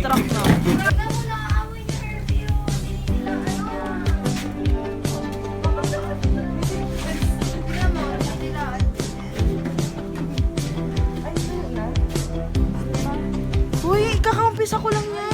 distract na. Uy, kakaumpisa ko lang yan.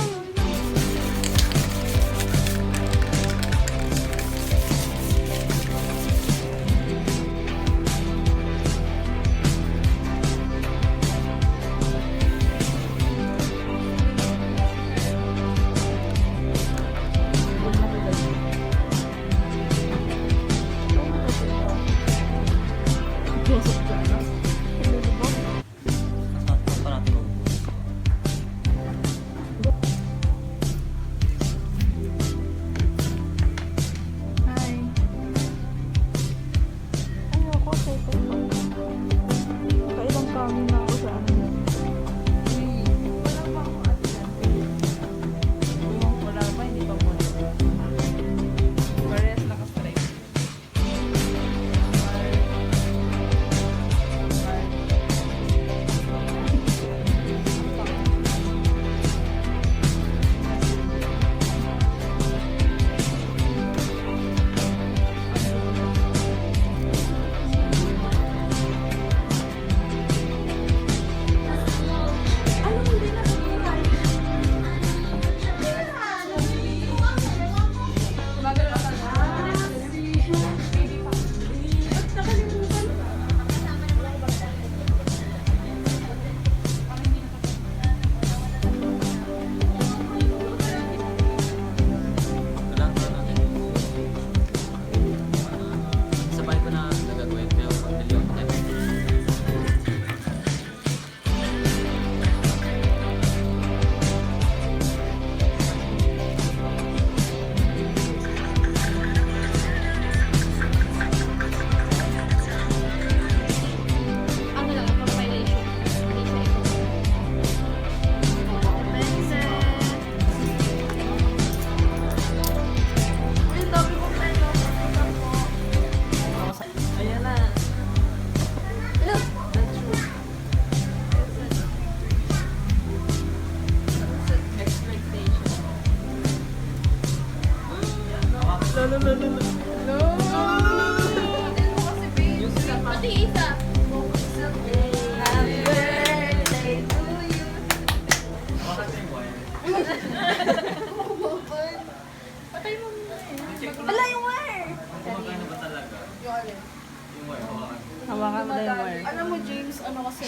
Hawakan mo na yung wire. Alam mo, James, ano kasi,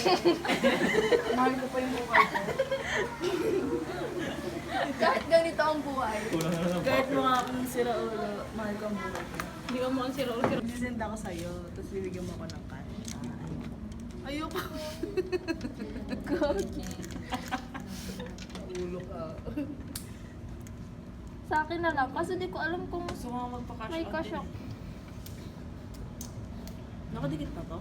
mahal ko pa yung buhay ko. Kahit ganito ang buhay. Kahit mga akong sira ulo, mahal ko ang buhay ko. Hindi ka mo ang siro-siro. Sisend ako sa'yo, tapos bibigyan mo ako ng kanin. Ayoko. Ulo ka. Sa akin na lang, kasi di ko alam kung Gusto mo magpa-cash may out cash din. out. Nakadikit na to?